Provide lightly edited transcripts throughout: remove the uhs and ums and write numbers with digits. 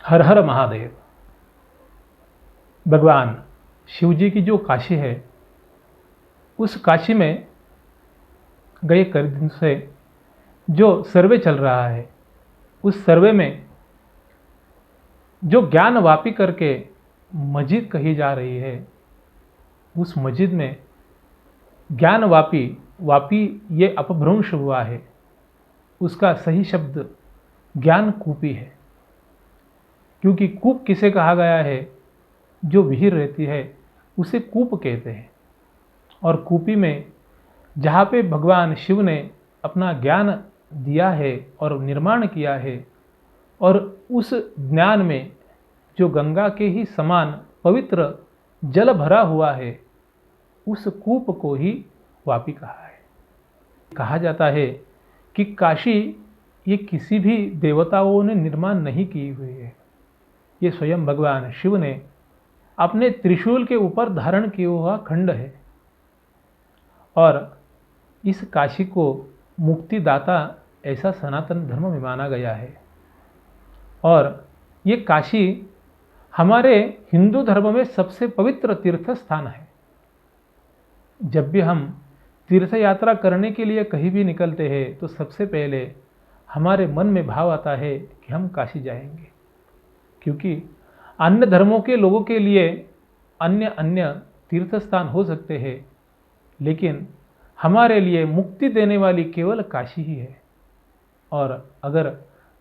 हर हर महादेव। भगवान शिव जी की जो काशी है, उस काशी में गए कई दिन से जो सर्वे चल रहा है, उस सर्वे में जो ज्ञान वापी करके मस्जिद कही जा रही है, उस मस्जिद में ज्ञान वापी वापी ये अपभ्रंश हुआ है। उसका सही शब्द ज्ञान कूपी है, क्योंकि कूप किसे कहा गया है? जो विहीर रहती है उसे कूप कहते हैं। और कूपी में जहाँ पे भगवान शिव ने अपना ज्ञान दिया है और निर्माण किया है, और उस ज्ञान में जो गंगा के ही समान पवित्र जल भरा हुआ है, उस कूप को ही वापी कहा है। कहा जाता है कि काशी ये किसी भी देवताओं ने निर्माण नहीं की हुई है, ये स्वयं भगवान शिव ने अपने त्रिशूल के ऊपर धारण किया हुआ खंड है। और इस काशी को मुक्तिदाता ऐसा सनातन धर्म में माना गया है। और ये काशी हमारे हिंदू धर्म में सबसे पवित्र तीर्थ स्थान है। जब भी हम तीर्थ यात्रा करने के लिए कहीं भी निकलते हैं, तो सबसे पहले हमारे मन में भाव आता है कि हम काशी जाएंगे, क्योंकि अन्य धर्मों के लोगों के लिए अन्य अन्य तीर्थ स्थान हो सकते हैं, लेकिन हमारे लिए मुक्ति देने वाली केवल काशी ही है। और अगर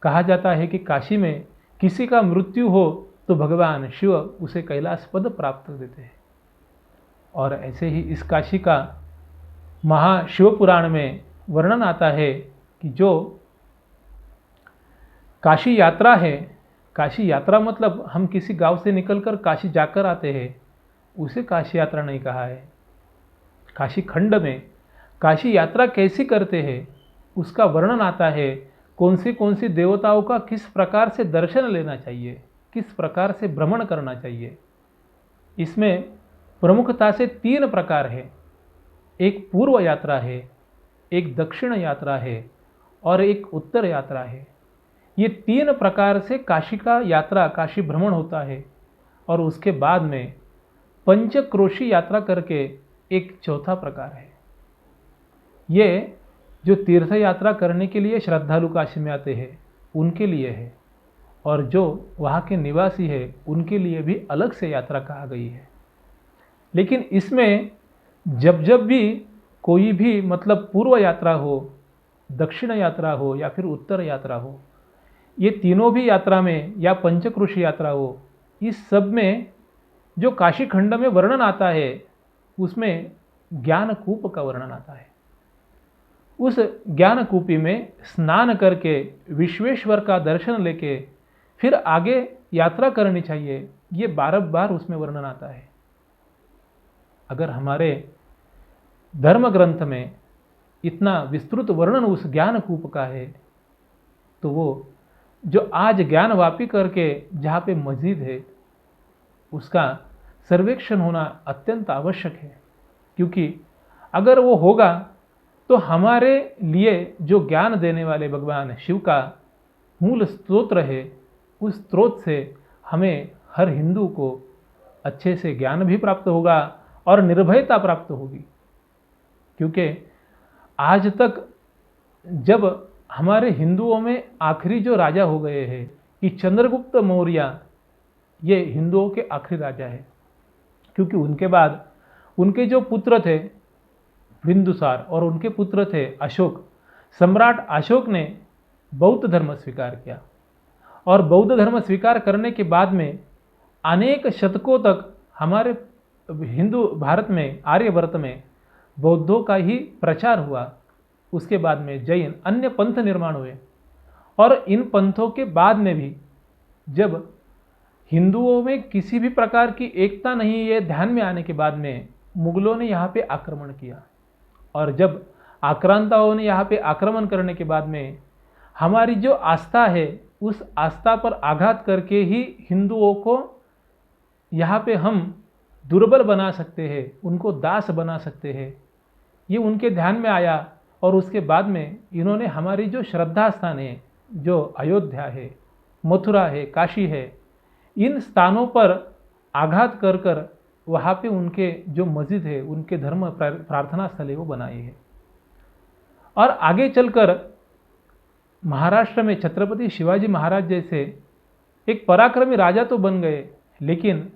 कहा जाता है कि काशी में किसी का मृत्यु हो तो भगवान शिव उसे कैलाश पद प्राप्त देते हैं। और ऐसे ही इस काशी का महाशिव पुराण में वर्णन आता है कि जो काशी यात्रा है, काशी यात्रा मतलब हम किसी गांव से निकलकर काशी जाकर आते हैं, उसे काशी यात्रा नहीं कहा है। काशी खंड में काशी यात्रा कैसी करते हैं उसका वर्णन आता है। कौन सी देवताओं का किस प्रकार से दर्शन लेना चाहिए, किस प्रकार से भ्रमण करना चाहिए। इसमें प्रमुखता से 3 प्रकार है। एक पूर्व यात्रा है, एक दक्षिण यात्रा है, और एक उत्तर यात्रा है। ये 3 प्रकार से काशी का यात्रा, काशी भ्रमण होता है। और उसके बाद में पंचक्रोशी यात्रा करके एक चौथा प्रकार है। ये जो तीर्थ यात्रा करने के लिए श्रद्धालु काशी में आते हैं उनके लिए है, और जो वहाँ के निवासी है उनके लिए भी अलग से यात्रा कहा गई है। लेकिन इसमें जब जब भी कोई भी मतलब पूर्व यात्रा हो, दक्षिण यात्रा हो या फिर उत्तर यात्रा हो, ये तीनों भी यात्रा में या पंचक्रोशी यात्रा हो, इस सब में जो काशी खंड में वर्णन आता है उसमें ज्ञानकूप का वर्णन आता है। उस ज्ञानकूपी में स्नान करके विश्वेश्वर का दर्शन लेके फिर आगे यात्रा करनी चाहिए, ये बार उसमें वर्णन आता है। अगर हमारे धर्म ग्रंथ में इतना विस्तृत वर्णन उस ज्ञानकूप का है, तो वो जो आज ज्ञान वापी करके जहाँ पे मस्जिद है, उसका सर्वेक्षण होना अत्यंत आवश्यक है। क्योंकि अगर वो होगा तो हमारे लिए जो ज्ञान देने वाले भगवान शिव का मूल स्तोत्र है, उस स्त्रोत से हमें हर हिंदू को अच्छे से ज्ञान भी प्राप्त होगा और निर्भयता प्राप्त होगी। क्योंकि आज तक जब हमारे हिंदुओं में आखिरी जो राजा हो गए हैं कि चंद्रगुप्त मौर्य, ये हिंदुओं के आखिरी राजा है। क्योंकि उनके बाद उनके जो पुत्र थे बिंदुसार और उनके पुत्र थे अशोक, सम्राट अशोक ने बौद्ध धर्म स्वीकार किया। और बौद्ध धर्म स्वीकार करने के बाद में अनेक शतकों तक हमारे हिंदू भारत में, आर्यवर्त में बौद्धों का ही प्रचार हुआ। उसके बाद में जैन अन्य पंथ निर्माण हुए। और इन पंथों के बाद में भी जब हिंदुओं में किसी भी प्रकार की एकता नहीं, ये ध्यान में आने के बाद में मुगलों ने यहाँ पे आक्रमण किया। और जब आक्रांताओं ने यहाँ पे आक्रमण करने के बाद में हमारी जो आस्था है, उस आस्था पर आघात करके ही हिंदुओं को यहाँ पे हम दुर्बल बना सकते हैं, उनको दास बना सकते हैं, ये उनके ध्यान में आया। और उसके बाद में इन्होंने हमारी जो श्रद्धा स्थान है, जो अयोध्या है, मथुरा है, काशी है, इन स्थानों पर आघात कर कर वहाँ पे उनके जो मस्जिद है, उनके धर्म प्रार्थना स्थल है, वो बनाई है। और आगे चलकर महाराष्ट्र में छत्रपति शिवाजी महाराज जैसे एक पराक्रमी राजा तो बन गए, लेकिन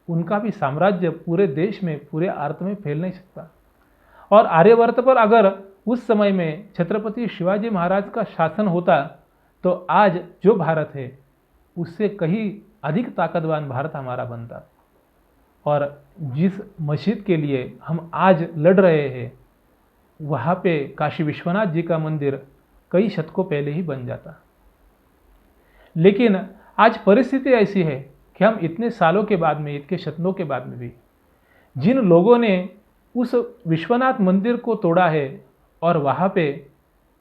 उनका भी साम्राज्य पूरे देश में, पूरे भारत में फैल नहीं सकता। और आर्यवर्त पर अगर उस समय में छत्रपति शिवाजी महाराज का शासन होता तो आज जो भारत है उससे कहीं अधिक ताकतवान भारत हमारा बनता। और जिस मस्जिद के लिए हम आज लड़ रहे हैं, वहाँ पे काशी विश्वनाथ जी का मंदिर कई शतकों पहले ही बन जाता। लेकिन आज परिस्थिति ऐसी है कि हम इतने सालों के बाद में, इतने शतकों के बाद में भी जिन लोगों ने उस विश्वनाथ मंदिर को तोड़ा है और वहाँ पे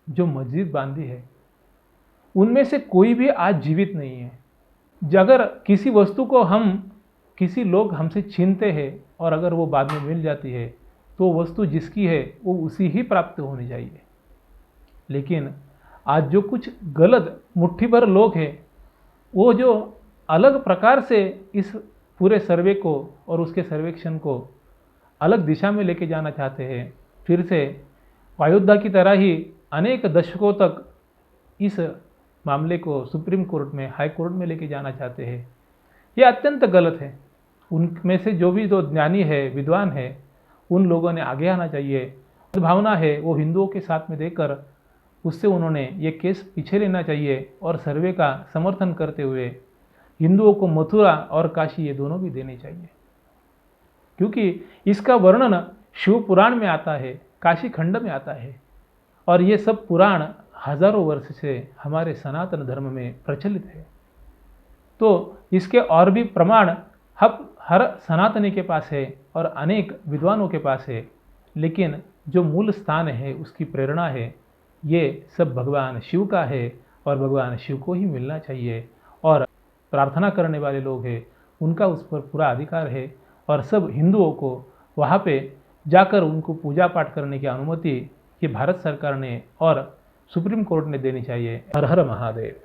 जो मस्जिद बांधी है, उनमें से कोई भी आज जीवित नहीं है। अगर किसी वस्तु को किसी लोग हमसे छीनते हैं और अगर वो बाद में मिल जाती है तो वस्तु जिसकी है वो उसी ही प्राप्त होनी चाहिए। लेकिन आज जो कुछ गलत मुट्ठी भर लोग हैं, वो जो अलग प्रकार से इस पूरे सर्वे को और उसके सर्वेक्षण को अलग दिशा में लेके जाना चाहते हैं, फिर से अयोध्या की तरह ही अनेक दशकों तक इस मामले को सुप्रीम कोर्ट में, हाई कोर्ट में लेके जाना चाहते हैं, ये अत्यंत गलत है। उनमें से जो भी ज्ञानी है, विद्वान है, उन लोगों ने आगे आना चाहिए। भावना है वो हिंदुओं के साथ में देकर उससे उन्होंने ये केस पीछे लेना चाहिए और सर्वे का समर्थन करते हुए हिंदुओं को मथुरा और काशी ये दोनों भी देने चाहिए, क्योंकि इसका वर्णन शिव पुराण में आता है, काशी खंड में आता है। और ये सब पुराण हजारों वर्ष से हमारे सनातन धर्म में प्रचलित है। तो इसके और भी प्रमाण हर सनातनी के पास है और अनेक विद्वानों के पास है, लेकिन जो मूल स्थान है, उसकी प्रेरणा है, ये सब भगवान शिव का है और भगवान शिव को ही मिलना चाहिए। और प्रार्थना करने वाले लोग हैं, उनका उस पर पूरा अधिकार है और सब हिंदुओं को वहाँ पे जाकर उनको पूजा पाठ करने की अनुमति ये भारत सरकार ने और सुप्रीम कोर्ट ने देनी चाहिए। हर हर महादेव।